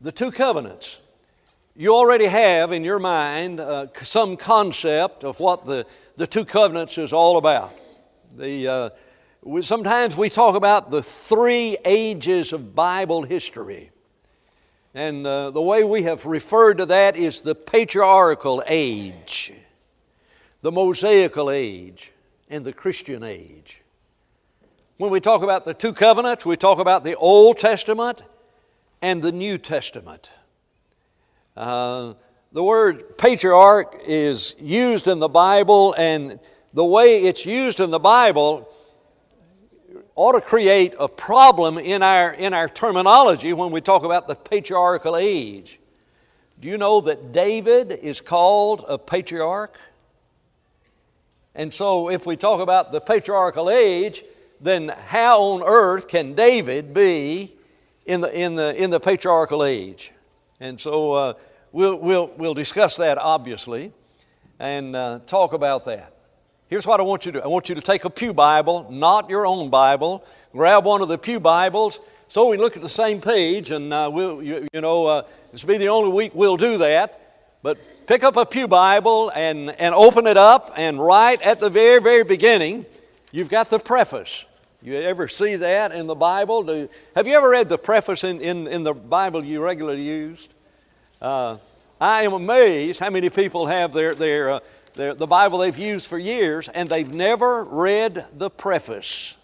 the two covenants. You already have in your mind some concept of what the two covenants is all about. Sometimes we talk about the 3 ages of Bible history. And the way we have referred to that is the patriarchal age, the Mosaical age, and the Christian age. When we talk about the two covenants, we talk about the Old Testament and the New Testament. The word patriarch is used in the Bible, and the way it's used in the Bible ought to create a problem in our terminology when we talk about the patriarchal age. Do you know that David is called a patriarch? And so if we talk about the patriarchal age, then how on earth can David be in the patriarchal age? And so we'll discuss that obviously and talk about that. Here's what I want you to do. I want you to take a pew Bible, not your own Bible. Grab one of the pew Bibles so we look at the same page, and this will be the only week we'll do that. But pick up a pew Bible and open it up, and right at the very, very beginning, you've got the preface. You ever see that in the Bible? Have you ever read the preface in the Bible you regularly used? I am amazed how many people have the Bible they've used for years, and they've never read the preface.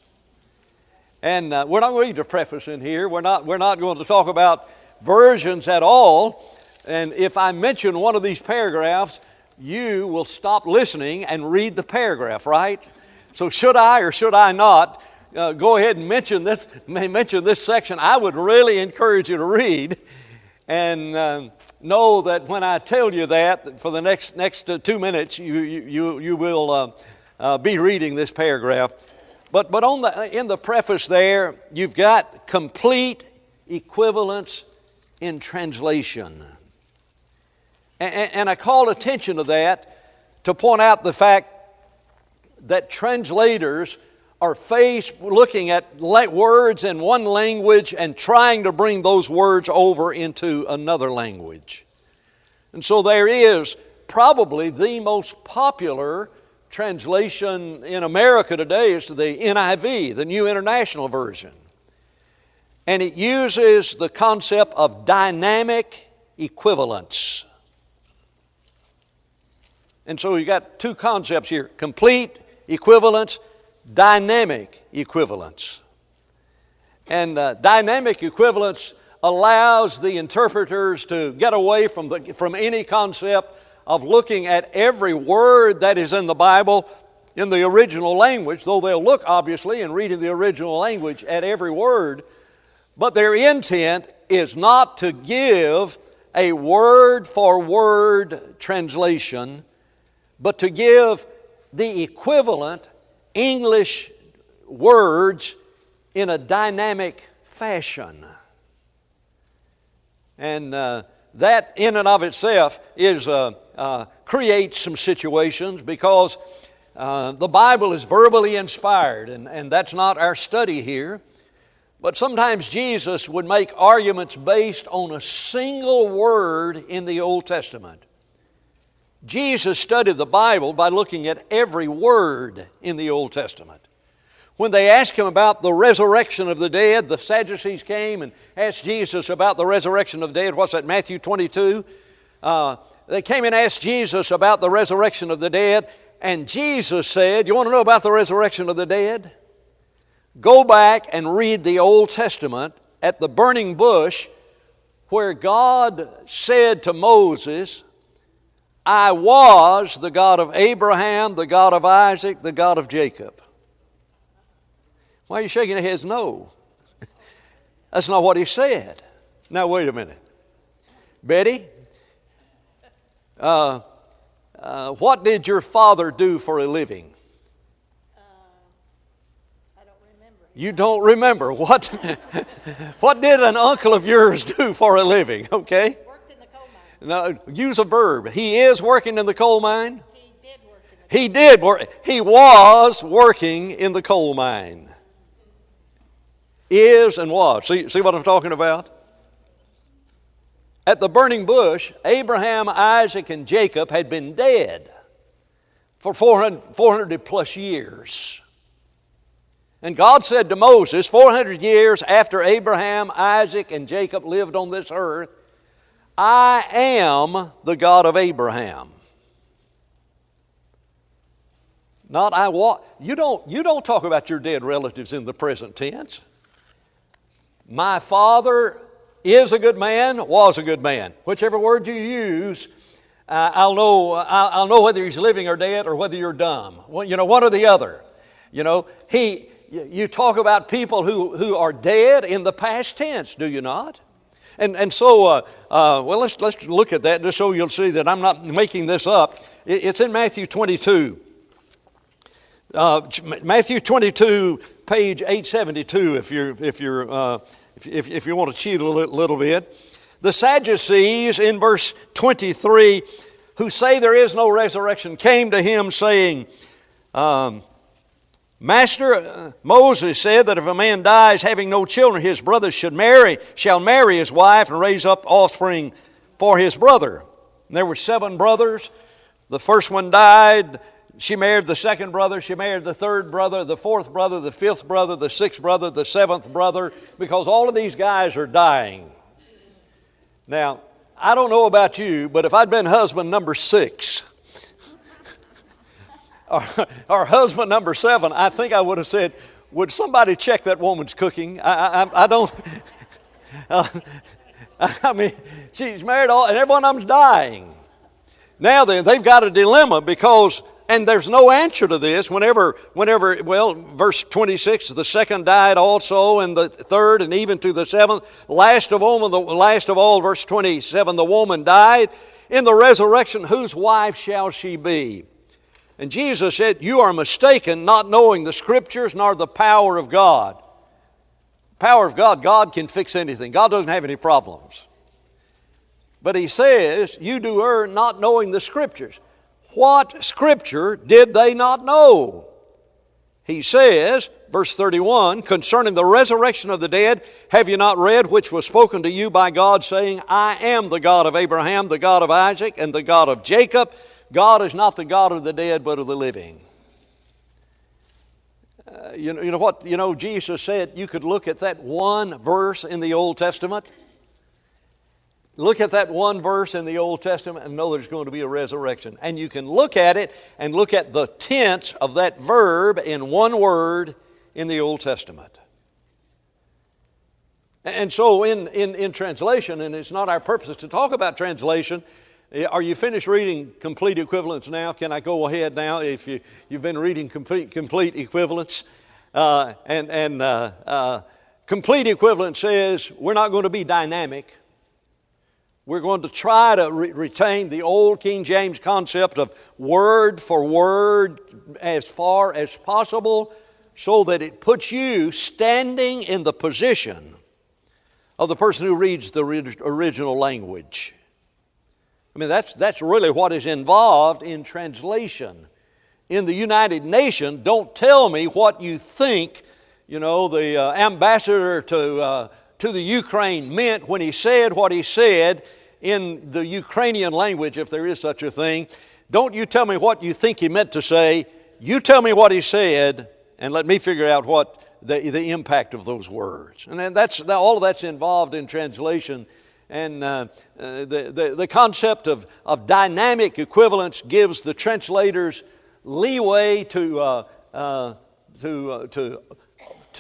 And we're not going to read the preface in here. We're not going to talk about versions at all. And if I mention one of these paragraphs, you will stop listening and read the paragraph, right? So should I or should I not go ahead and mention this section? I would really encourage you to read and know that when I tell you that for the next 2 minutes, you will be reading this paragraph. But in the preface there, you've got complete equivalence in translation. And I called attention to that to point out the fact that translators are faced looking at words in one language and trying to bring those words over into another language. And so there is probably the most popular translation in America today is the NIV, the New International Version. And it uses the concept of dynamic equivalence. And so you got two concepts here: complete equivalence, dynamic equivalence. And dynamic equivalence allows the interpreters to get away from any concept of looking at every word that is in the Bible in the original language, though they'll look obviously in reading the original language at every word. But their intent is not to give a word-for-word translation, but to give the equivalent English words in a dynamic fashion. And that in and of itself creates some situations because the Bible is verbally inspired, and that's not our study here. But sometimes Jesus would make arguments based on a single word in the Old Testament. Jesus studied the Bible by looking at every word in the Old Testament. When they asked him about the resurrection of the dead, the Sadducees came and asked Jesus about the resurrection of the dead. What's that, Matthew 22? They came and asked Jesus about the resurrection of the dead, and Jesus said, "You want to know about the resurrection of the dead? Go back and read the Old Testament at the burning bush where God said to Moses, 'I was the God of Abraham, the God of Isaac, the God of Jacob.'" Why are you shaking your heads? No. That's not what he said. Now, wait a minute. Betty, what did your father do for a living? I don't remember. You don't remember. What did an uncle of yours do for a living? Okay. Worked in the coal mine. No, use a verb. He is working in the coal mine. He did work in the coal mine. He did work. He was working in the coal mine. Is and was. See what I'm talking about? At the burning bush, Abraham, Isaac, and Jacob had been dead for 400 plus years. And God said to Moses, 400 years after Abraham, Isaac, and Jacob lived on this earth, I am the God of Abraham. Not I walk. You don't talk about your dead relatives in the present tense. My father is a good man, was a good man. Whichever word you use, I'll know whether he's living or dead or whether you're dumb. Well, one or the other. You talk about people who are dead in the past tense, do you not? And so, let's look at that just so you'll see that I'm not making this up. It's in Matthew 22. Matthew 22, page 872, if you want to cheat a little bit. The Sadducees in verse 23, who say there is no resurrection, came to him saying, Master, Moses said that if a man dies having no children, his brother shall marry his wife and raise up offspring for his brother. And there were 7 brothers. The first one died. She married the second brother. She married the third brother, the fourth brother, the fifth brother, the sixth brother, the seventh brother, because all of these guys are dying. Now, I don't know about you, but if I'd been husband number 6, or husband number 7, I think I would have said, would somebody check that woman's cooking? I don't, I mean, she's married and every one of them's dying. Now they've got a dilemma because, and there's no answer to this whenever, verse 26, the second died also, and the third, and even to the seventh. Last of all, verse 27, the woman died. In the resurrection, whose wife shall she be? And Jesus said, you are mistaken, not knowing the Scriptures nor the power of God. Power of God, God can fix anything. God doesn't have any problems. But he says, you do err not knowing the Scriptures. What Scripture did they not know? He says, verse 31, concerning the resurrection of the dead, have you not read which was spoken to you by God, saying, I am the God of Abraham, the God of Isaac, and the God of Jacob. God is not the God of the dead, but of the living. You know what? Jesus said you could look at that one verse in the Old Testament. Look at that one verse in the Old Testament and know there's going to be a resurrection. And you can look at it and look at the tense of that verb in one word in the Old Testament. And so in translation, and it's not our purpose to talk about translation. Are you finished reading complete equivalence now? Can I go ahead now if you've been reading complete equivalence? Complete equivalence says we're not going to be dynamic. We're going to try to retain the old King James concept of word for word as far as possible so that it puts you standing in the position of the person who reads the original language. I mean, that's really what is involved in translation. In the United Nations, don't tell me what you think, the ambassador to the Ukraine meant when he said what he said in the Ukrainian language, if there is such a thing. Don't you tell me what you think he meant to say. You tell me what he said, and let me figure out what the impact of those words. And then all of that's involved in translation. And the concept of dynamic equivalence gives the translators leeway to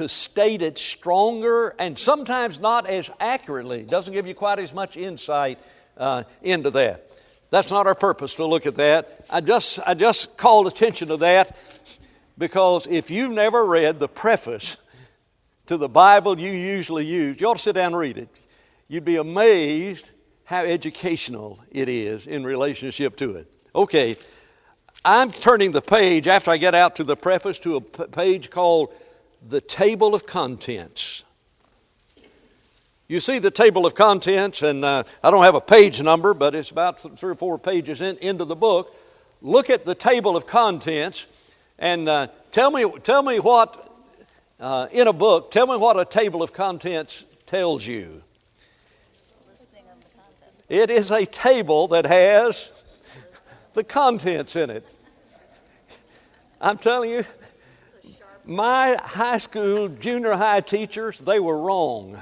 state it stronger and sometimes not as accurately. It doesn't give you quite as much insight into that. That's not our purpose to look at that. I just called attention to that because if you've never read the preface to the Bible you usually use, you ought to sit down and read it. You'd be amazed how educational it is in relationship to it. Okay, I'm turning the page after I get out to the preface to a page called the Table of Contents. You see the Table of Contents, and I don't have a page number, but it's about 3 or 4 pages into the book. Look at the Table of Contents and tell me what, in a book, tell me what a Table of Contents tells you. Listing It is a table that has the contents in it. I'm telling you, my high school, junior high teachers, they were wrong.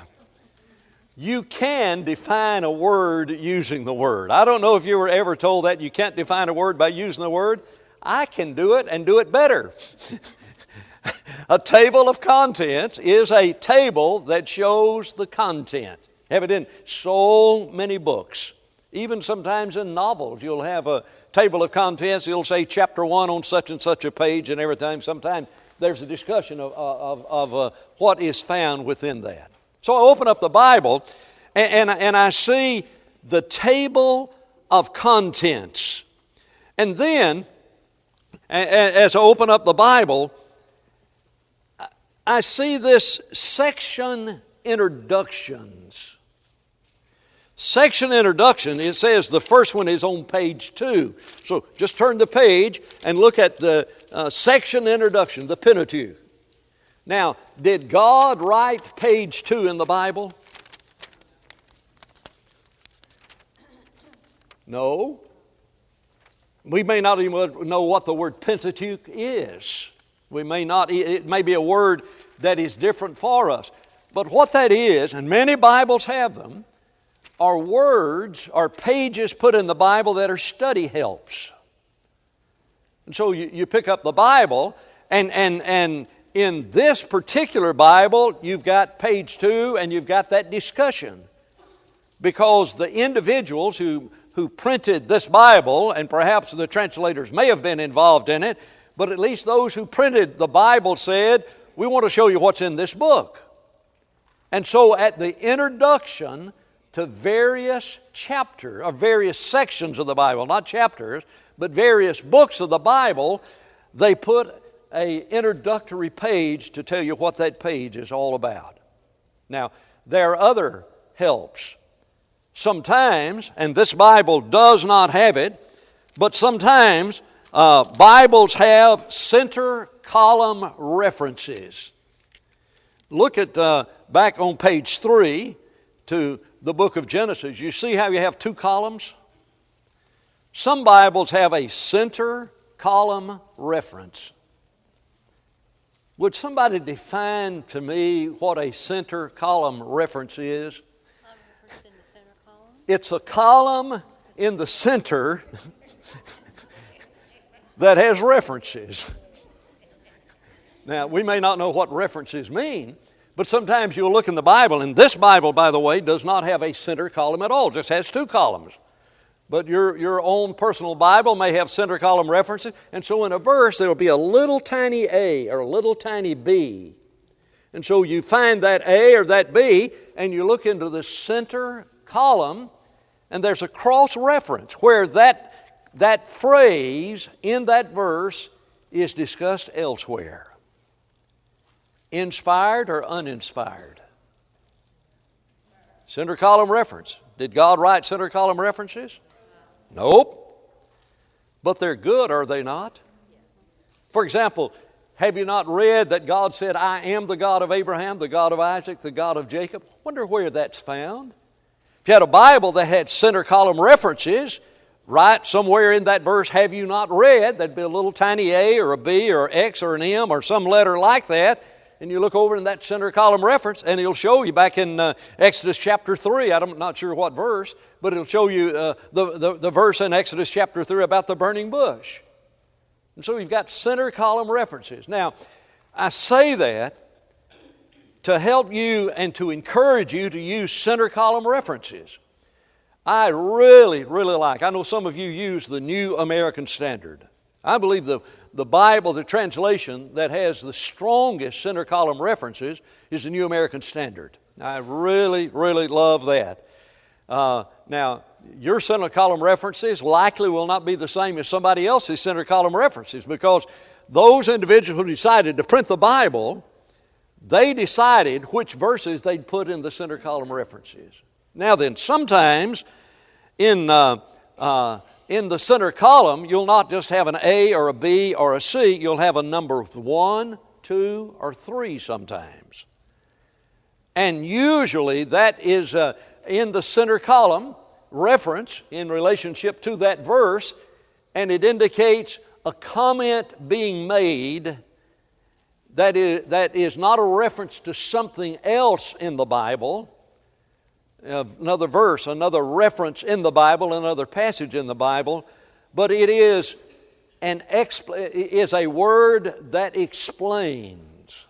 You can define a word using the word. I don't know if you were ever told that you can't define a word by using the word. I can do it and do it better. A table of contents is a table that shows the content. Have it in so many books. Even sometimes in novels, you'll have a table of contents. It'll say chapter 1 on such and such a page and everything. Sometimes there's a discussion of what is found within that. So I open up the Bible and I see the table of contents. And then, as I open up the Bible, I see this section introductions. Section introduction, it says the first one is on page 2. So just turn the page and look at the section introduction, the Pentateuch. Now, did God write page 2 in the Bible? No. We may not even know what the word Pentateuch is. We may not, it may be a word that is different for us. But what that is, and many Bibles have them, are words, are pages put in the Bible that are study helps. And so you pick up the Bible, and in this particular Bible, you've got page 2 and you've got that discussion. Because the individuals who printed this Bible, and perhaps the translators may have been involved in it, but at least those who printed the Bible said, we want to show you what's in this book. And so at the introduction to various chapters, or various sections of the Bible, not chapters, but various books of the Bible, they put an introductory page to tell you what that page is all about. Now, there are other helps. Sometimes, and this Bible does not have it, but sometimes Bibles have center column references. Look at back on page 3 to the book of Genesis. You see how you have 2 columns? Some Bibles have a center column reference. Would somebody define to me what a center column reference is? In the center column? It's a column in the center that has references. Now, we may not know what references mean, but sometimes you'll look in the Bible, and this Bible, by the way, does not have a center column at all. It just has 2 columns. But your own personal Bible may have center column references, and so in a verse there will be a little tiny A or a little tiny B. And so you find that A or that B, and you look into the center column, and there's a cross reference where that phrase in that verse is discussed elsewhere. Inspired or uninspired? Center column reference. Did God write center column references? Nope. But they're good, are they not? For example, have you not read that God said, I am the God of Abraham, the God of Isaac, the God of Jacob? Wonder where that's found. If you had a Bible that had center column references, right somewhere in that verse, have you not read, there'd be a little tiny A or a B or X or an M or some letter like that. And you look over in that center column reference, and it'll show you back in Exodus chapter 3, I'm not sure what verse, but it'll show you the verse in Exodus chapter 3 about the burning bush. And so you've got center column references. Now, I say that to help you and to encourage you to use center column references. I really, really like, I know some of you use the New American Standard. I believe the Bible, the translation that has the strongest center column references is the New American Standard. I really, really love that. Now, your center column references likely will not be the same as somebody else's center column references, because those individuals who decided to print the Bible, they decided which verses they'd put in the center column references. Now then, sometimes in the center column, you'll not just have an A or a B or a C, you'll have a number of 1, 2, or 3 sometimes. And usually that is in the center column reference in relationship to that verse, and it indicates a comment being made that is not a reference to something else in the Bible, another verse, another reference in the Bible, another passage in the Bible, but it is a word that explains.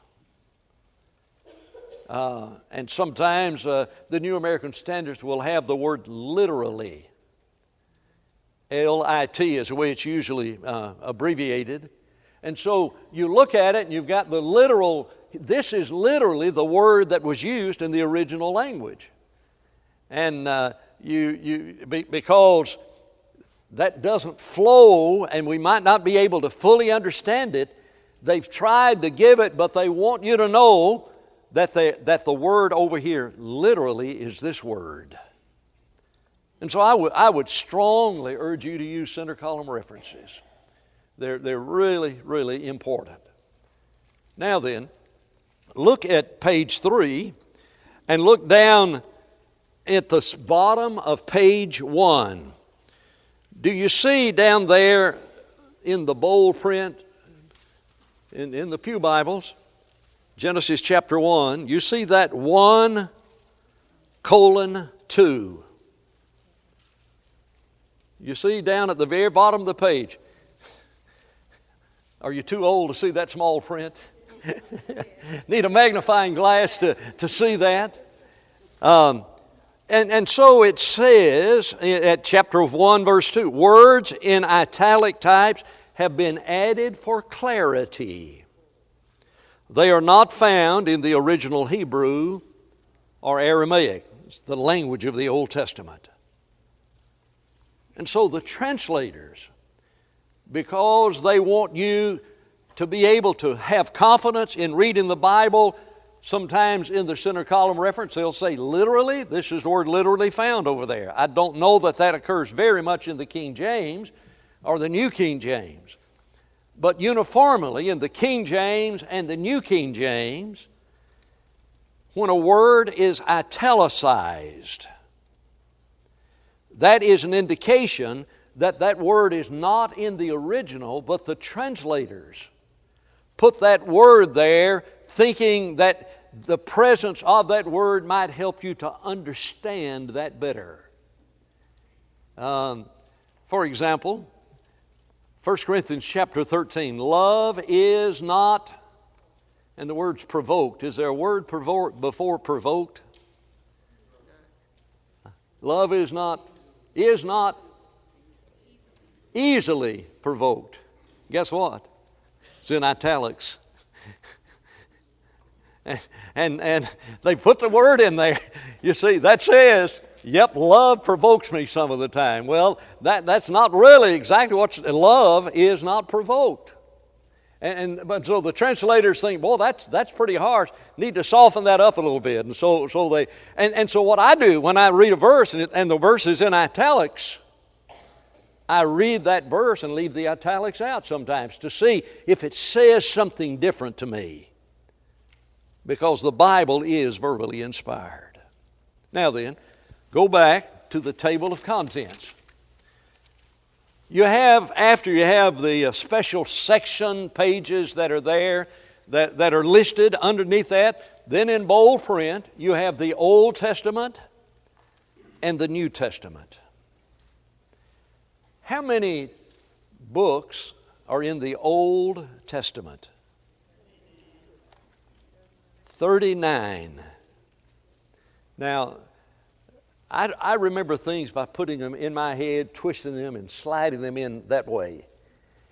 And sometimes the New American Standards will have the word literally. L-I-T is the way it's usually abbreviated. And so you look at it and you've got the literal, this is literally the word that was used in the original language. And because that doesn't flow and we might not be able to fully understand it, they've tried to give it, but they want you to know that the word over here literally is this word. And so I would strongly urge you to use center column references. They're really, really important. Now then, look at page 3 and look down at the bottom of page 1. Do you see down there in the bold print, in the Pew Bibles, Genesis chapter 1, you see that 1:2. You see down at the very bottom of the page. Are you too old to see that small print? Need a magnifying glass to see that. And so it says at chapter 1, verse 2, words in italic types have been added for clarity. They are not found in the original Hebrew or Aramaic. It's the language of the Old Testament. And so the translators, because they want you to be able to have confidence in reading the Bible, sometimes in the center column reference, they'll say literally. This is the word literally found over there. I don't know that occurs very much in the King James or the New King James. But uniformly in the King James and the New King James, when a word is italicized, that is an indication that word is not in the original, but the translators put that word there thinking that the presence of that word might help you to understand that better. For example, 1 Corinthians chapter 13, love is not, and the word's provoked. Is there a word before provoked? Love is not easily provoked. Guess what? It's in italics. And they put the word in there. You see, that says, yep, love provokes me some of the time. Well, that's not really exactly what love is not provoked. But so the translators think, boy, that's pretty harsh. Need to soften that up a little bit. And so what I do when I read a verse and the verse is in italics, I read that verse and leave the italics out sometimes to see if it says something different to me. Because the Bible is verbally inspired. Now then, go back to the table of contents. After you have the special section pages that are there, that are listed underneath that, then in bold print, you have the Old Testament and the New Testament. How many books are in the Old Testament? 39. Now, I remember things by putting them in my head, twisting them and sliding them in that way.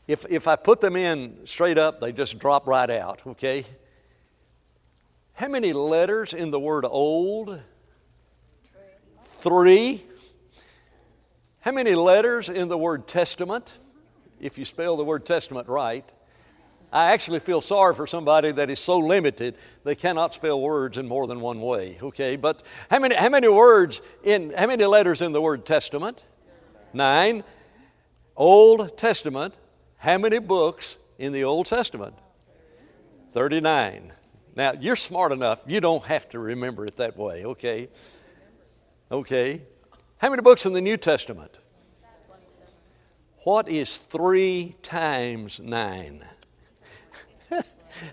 If I put them in straight up, they just drop right out, okay? How many letters in the word old? 3. How many letters in the word testament? If you spell the word testament right. I actually feel sorry for somebody that is so limited they cannot spell words in more than one way. Okay, but how many letters in the word testament? 9. Old Testament. How many books in the Old Testament? 39. Now you're smart enough. You don't have to remember it that way. Okay. Okay. How many books in the New Testament? What is 3 times 9?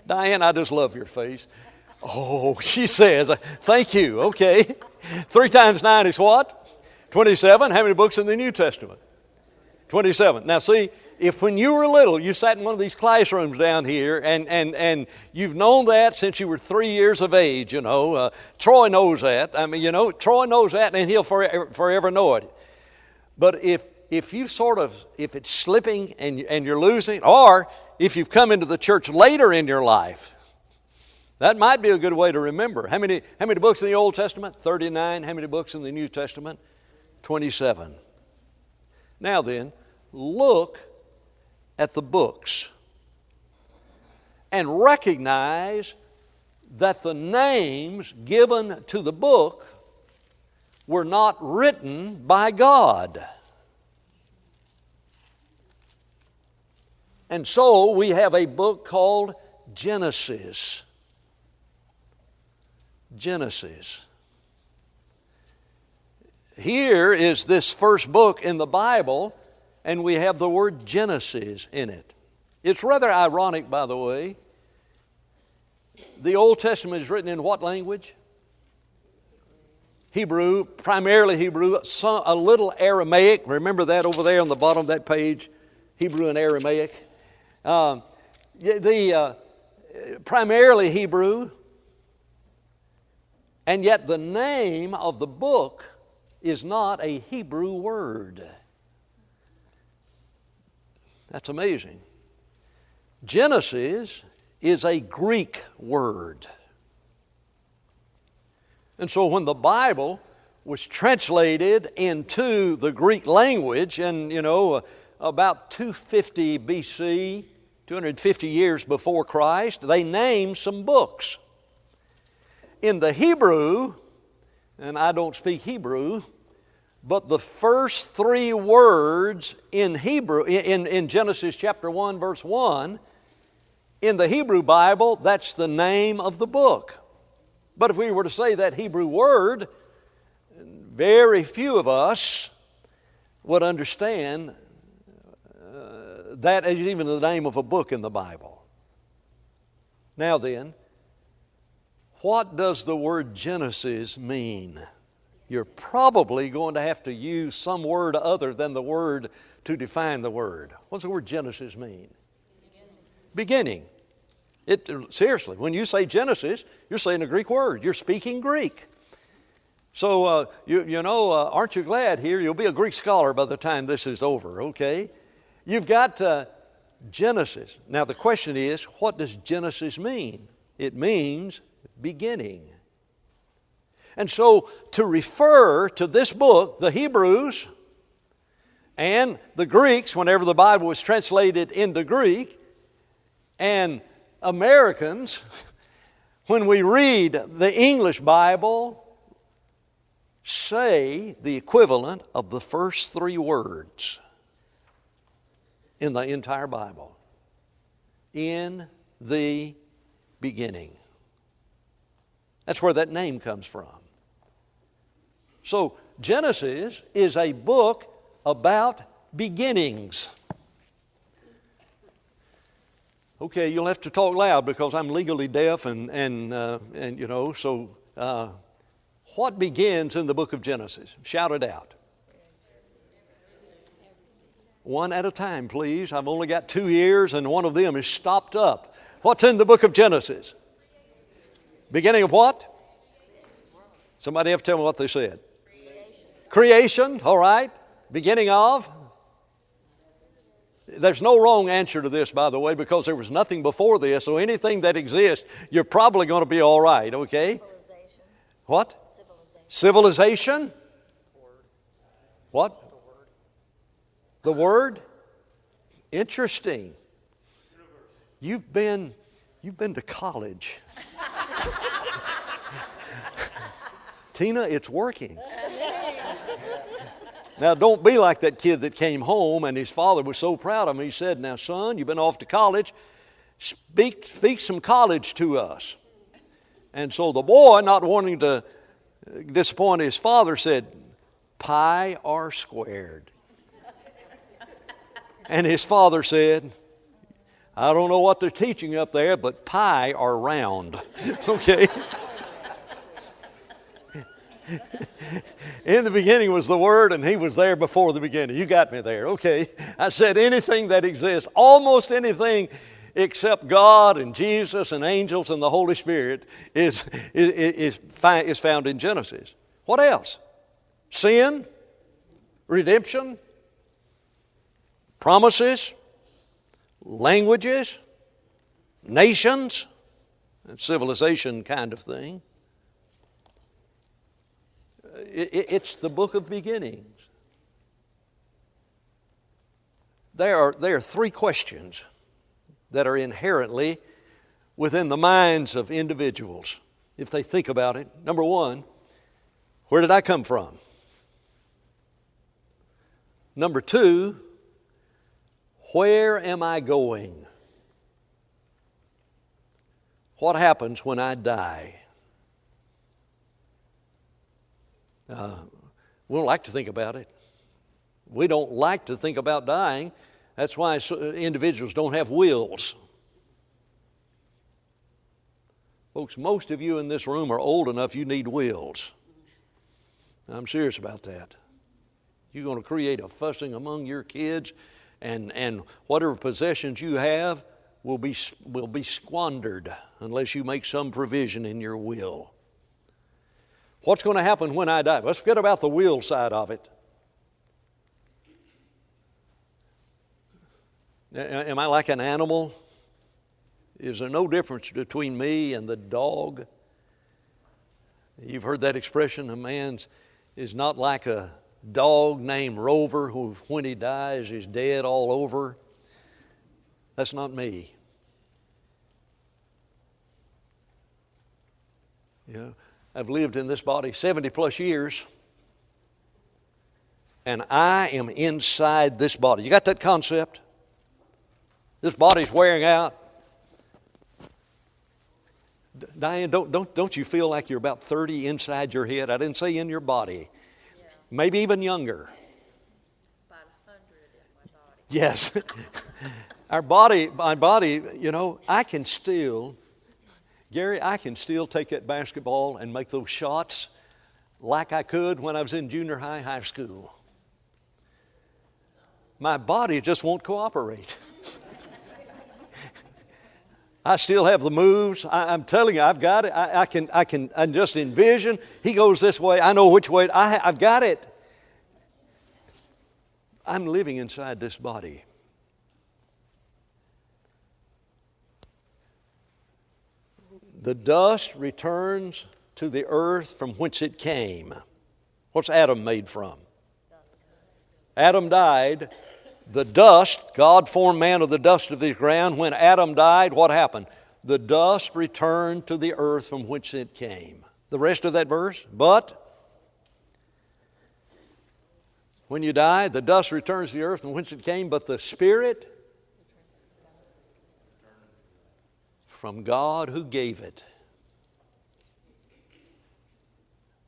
Diane, I just love your face. Oh, she says, thank you. Okay. 3 times 9 is what? 27. How many books in the New Testament? 27. Now see, if when you were little, you sat in one of these classrooms down here and you've known that since you were 3 years of age, Troy knows that. I mean, Troy knows that and he'll forever know it. But if you if it's slipping and you're losing, or if you've come into the church later in your life, that might be a good way to remember. How many books in the Old Testament? 39. How many books in the New Testament? 27. Now then, look at the books and recognize that the names given to the book were not written by God. And so we have a book called Genesis. Genesis. Here is this first book in the Bible, and we have the word Genesis in it. It's rather ironic, by the way. The Old Testament is written in what language? Hebrew, primarily Hebrew, a little Aramaic. Remember that over there on the bottom of that page, Hebrew and Aramaic. Primarily Hebrew, and yet the name of the book is not a Hebrew word. That's amazing. Genesis is a Greek word. And so when the Bible was translated into the Greek language, and about 250 BC, 250 years before Christ, they named some books. In the Hebrew, and I don't speak Hebrew, but the first 3 words in Hebrew, in Genesis chapter 1, verse 1, in the Hebrew Bible, that's the name of the book. But if we were to say that Hebrew word, very few of us would understand that as even the name of a book in the Bible. Now then, what does the word Genesis mean? You're probably going to have to use some word other than the word to define the word. What's the word Genesis mean? Beginning. Seriously, when you say Genesis, you're saying a Greek word. You're speaking Greek. So, aren't you glad here? You'll be a Greek scholar by the time this is over, okay? You've got Genesis. Now, the question is, what does Genesis mean? It means beginning. And so, to refer to this book, the Hebrews and the Greeks, whenever the Bible was translated into Greek, and Americans, when we read the English Bible, say the equivalent of the first 3 words in the entire Bible. In the beginning. That's where that name comes from. So Genesis is a book about beginnings. Okay, you'll have to talk loud because I'm legally deaf and so what begins in the book of Genesis? Shout it out. One at a time, please. I've only got 2 ears and one of them is stopped up. What's in the book of Genesis? Beginning of what? Somebody have to tell me what they said. Creation, all right. Beginning of? There's no wrong answer to this, by the way, because there was nothing before this, so anything that exists, you're probably going to be all right, okay? Civilization. What? Civilization? What? The Word? Interesting. You've been to college. Tina, it's working. Now, don't be like that kid that came home and his father was so proud of him. He said, now, son, you've been off to college. Speak some college to us. And so the boy, not wanting to disappointed his father, said, pi r squared. And his father said, I don't know what they're teaching up there, but pi are round. Okay? In the beginning was the Word, and He was there before the beginning. You got me there. Okay. I said anything that exists, almost anything except God and Jesus and angels and the Holy Spirit is found in Genesis. What else? Sin, redemption, promises, languages, nations, and civilization kind of thing. It's the book of beginnings. There are three questions that are inherently within the minds of individuals if they think about it. Number one, where did I come from? Number two, where am I going? What happens when I die? We don't like to think about it. We don't like to think about dying. That's why individuals don't have wills. Folks, most of you in this room are old enough you need wills. I'm serious about that. You're going to create a fussing among your kids, and whatever possessions you have will be squandered unless you make some provision in your will. What's going to happen when I die? Let's forget about the will side of it. Am I like an animal? Is there no difference between me and the dog? You've heard that expression, a man is not like a dog named Rover who, when he dies, is dead all over. That's not me. Yeah, I've lived in this body 70 plus years, and I am inside this body. You got that concept? This body's wearing out. Diane, don't you feel like you're about 30 inside your head? I didn't say in your body. Yeah. Maybe even younger. About 100 in my body. Yes. My body, you know, Gary, I can still take that basketball and make those shots like I could when I was in junior high school. My body just won't cooperate. I still have the moves. I'm telling you, I've got it. I can just envision. He goes this way. I know which way. I've got it. I'm living inside this body. The dust returns to the earth from whence it came. What's Adam made from? Adam died. The dust, God formed man of the dust of the ground. When Adam died, what happened? The dust returned to the earth from which it came. The rest of that verse, but when you die, the dust returns to the earth from whence it came, but the Spirit from God who gave it.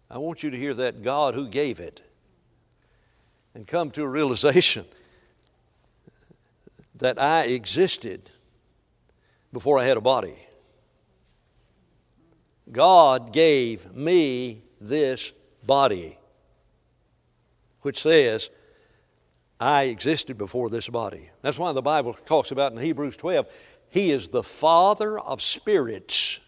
I want you to hear that, God who gave it, and come to a realization that I existed before I had a body. God gave me this body, which says I existed before this body. That's why the Bible talks about in Hebrews 12, He is the Father of spirits.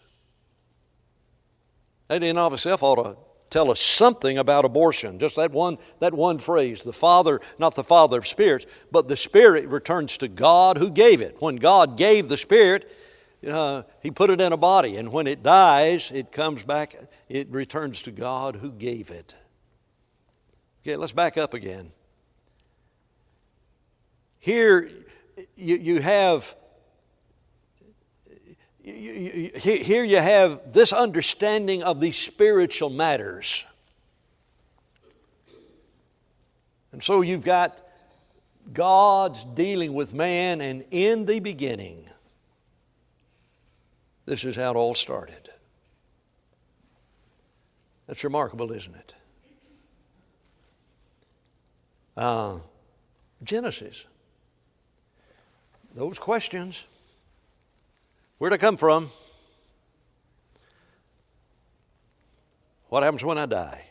That in and of itself ought to tell us something about abortion. Just that one phrase, the Father, not the Father of spirits, but the Spirit returns to God who gave it. When God gave the Spirit, He put it in a body, and when it dies, it comes back, it returns to God who gave it. Okay, let's back up again. Here you have this understanding of these spiritual matters. And so you've got God's dealing with man, and in the beginning, this is how it all started. That's remarkable, isn't it? Genesis. Those questions, where'd I come from? What happens when I die?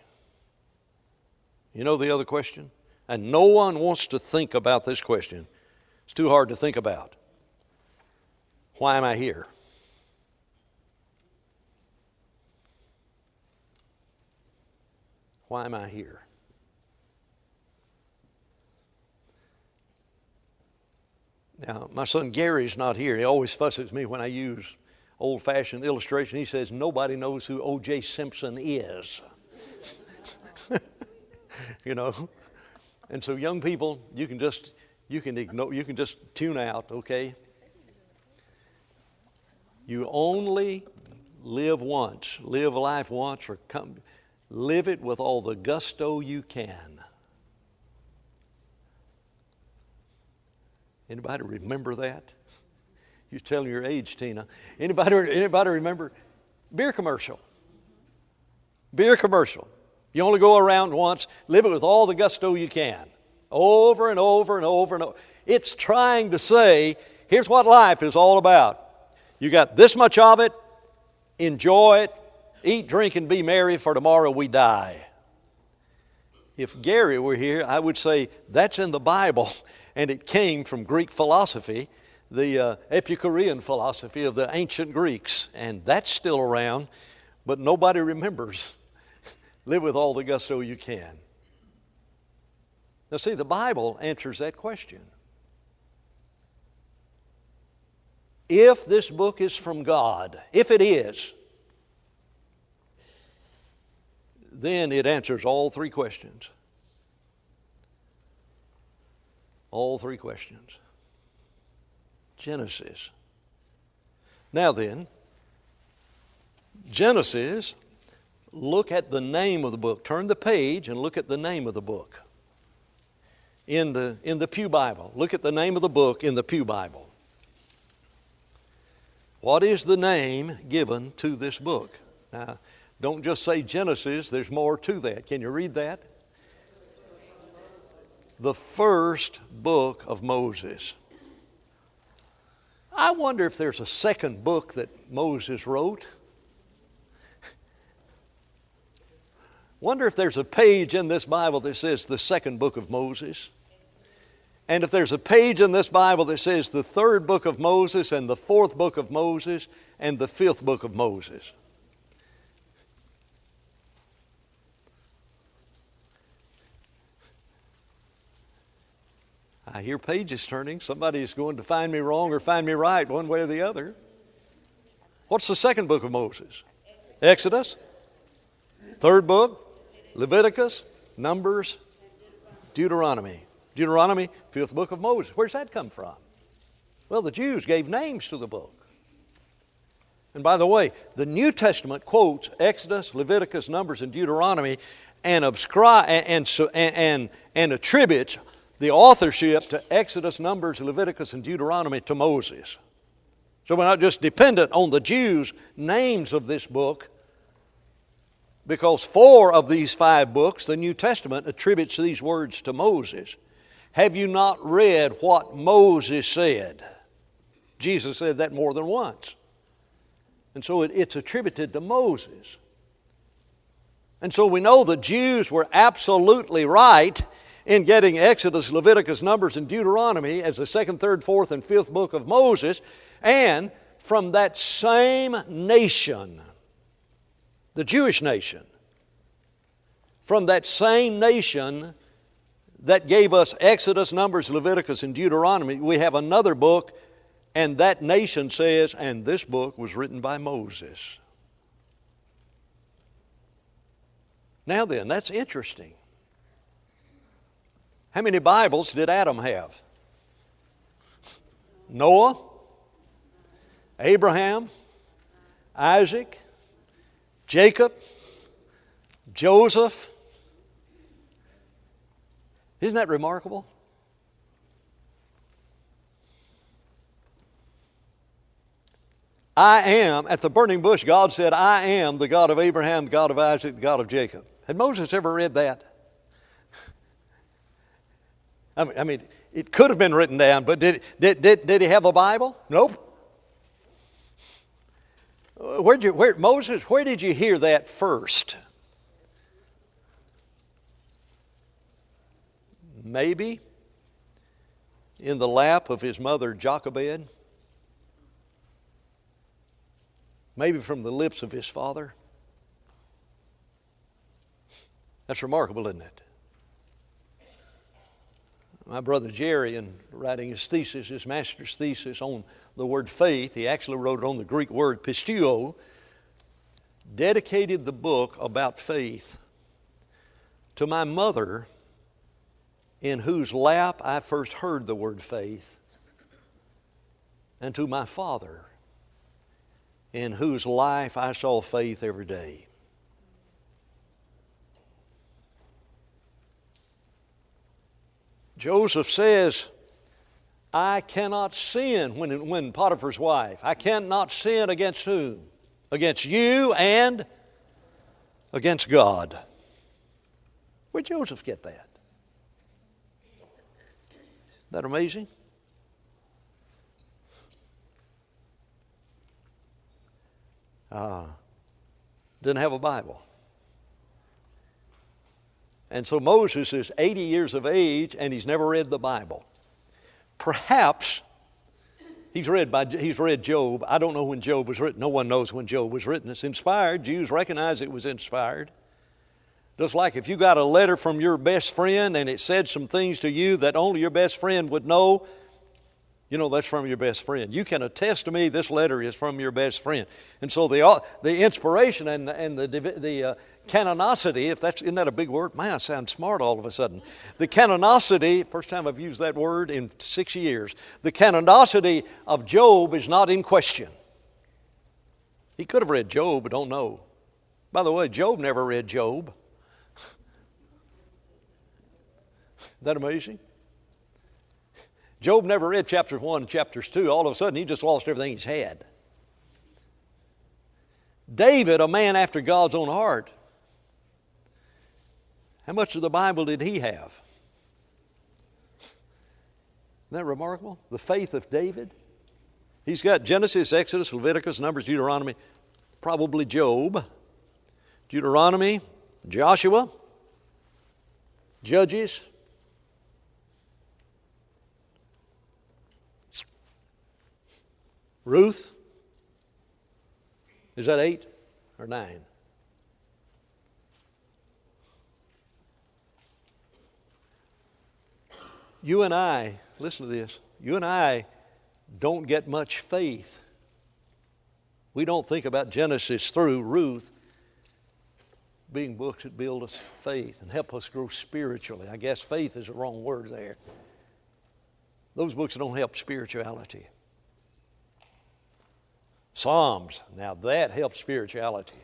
You know the other question? And no one wants to think about this question. It's too hard to think about. Why am I here? Why am I here? Now, my son Gary's not here. He always fusses at me when I use old-fashioned illustration. He says, nobody knows who O.J. Simpson is. You know? And so young people, you can just tune out, okay? You only live once. Live life once, or live it with all the gusto you can. Anybody remember that? You're telling your age, Tina. Anybody remember? Beer commercial. Beer commercial. You only go around once. Live it with all the gusto you can. Over and over and over and over. It's trying to say, here's what life is all about. You got this much of it. Enjoy it. Eat, drink, and be merry, for tomorrow we die. If Gary were here, I would say that's in the Bible, and it came from Greek philosophy, the Epicurean philosophy of the ancient Greeks, and that's still around, but nobody remembers. Live with all the gusto you can. Now see, the Bible answers that question. If this book is from God, if it is, then it answers all three questions. All three questions. Genesis. Now then, Genesis, look at the name of the book. Turn the page and look at the name of the book. In the Pew Bible. Look at the name of the book in the Pew Bible. What is the name given to this book? Now, don't just say Genesis, there's more to that. Can you read that? The first book of Moses. I wonder if there's a second book that Moses wrote. Wonder if there's a page in this Bible that says the second book of Moses. And if there's a page in this Bible that says the third book of Moses and the fourth book of Moses and the fifth book of Moses. I hear pages turning. Somebody's going to find me wrong or find me right, one way or the other. What's the second book of Moses? Exodus. Third book, Leviticus, Numbers, Deuteronomy. Deuteronomy, fifth book of Moses. Where's that come from? Well, the Jews gave names to the book. And by the way, the New Testament quotes Exodus, Leviticus, Numbers, and Deuteronomy and attributes the authorship to Exodus, Numbers, Leviticus, and Deuteronomy to Moses. So we're not just dependent on the Jews' names of this book, because 4 of these 5 books, the New Testament attributes these words to Moses. Have you not read what Moses said? Jesus said that more than once. And so it's attributed to Moses. And so we know the Jews were absolutely right in getting Exodus, Leviticus, Numbers, and Deuteronomy as the second, third, fourth, and fifth book of Moses. And from that same nation, the Jewish nation, from that same nation that gave us Exodus, Numbers, Leviticus, and Deuteronomy, we have another book, and that nation says, and this book was written by Moses. Now then, that's interesting. How many Bibles did Adam have? Noah, Abraham, Isaac, Jacob, Joseph. Isn't that remarkable? I am, at the burning bush, God said, I am the God of Abraham, the God of Isaac, the God of Jacob. Had Moses ever read that? I mean, it could have been written down, but did he have a Bible? Nope. Moses, where did you hear that first? Maybe in the lap of his mother Jochebed. Maybe from the lips of his father. That's remarkable, isn't it? My brother Jerry, in writing his thesis, his master's thesis on the word faith, he actually wrote it on the Greek word pisteuo, dedicated the book about faith to my mother, in whose lap I first heard the word faith, and to my father, in whose life I saw faith every day. Joseph says, I cannot sin when Potiphar's wife. I cannot sin against whom? Against you and against God. Where'd Joseph get that? Isn't that amazing? Didn't have a Bible. And so Moses is 80 years of age and he's never read the Bible. Perhaps he's read Job. I don't know when Job was written. No one knows when Job was written. It's inspired. Jews recognize it was inspired. Just like if you got a letter from your best friend and it said some things to you that only your best friend would know, you know that's from your best friend. You can attest to me this letter is from your best friend. And so the inspiration and the canonicity, isn't that a big word? Man, I sound smart all of a sudden. The canonicity, first time I've used that word in 6 years, the canonicity of Job is not in question. He could have read Job, but don't know. By the way, Job never read Job. Isn't that amazing? Job never read chapters 1 and chapters 2. All of a sudden, he just lost everything he's had. David, a man after God's own heart, how much of the Bible did he have? Isn't that remarkable? The faith of David. He's got Genesis, Exodus, Leviticus, Numbers, Deuteronomy, probably Job, Deuteronomy, Joshua, Judges. Ruth. Is that 8 or 9? You and I, listen to this, you and I don't get much faith. We don't think about Genesis through Ruth being books that build us faith and help us grow spiritually. I guess faith is the wrong word there. Those books don't help spirituality. Psalms, now that helps spirituality.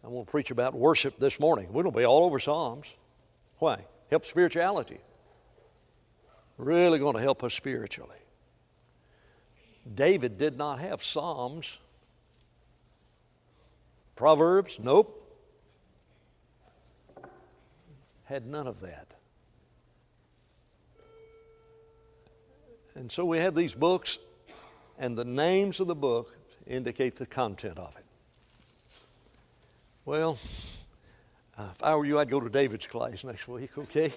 I'm going to preach about worship this morning. We're going to be all over Psalms. Why? Help spirituality. Really going to help us spiritually. David did not have Psalms. Proverbs, nope. Had none of that. And so we have these books, and the names of the book indicate the content of it. Well, if I were you, I'd go to David's class next week, okay?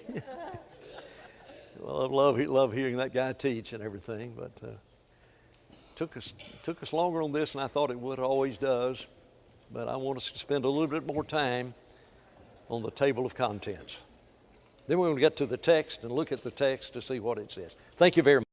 Well, I love hearing that guy teach and everything, but took us longer on this than I thought it would. It always does. But I want us to spend a little bit more time on the table of contents. Then we're going to get to the text and look at the text to see what it says. Thank you very much.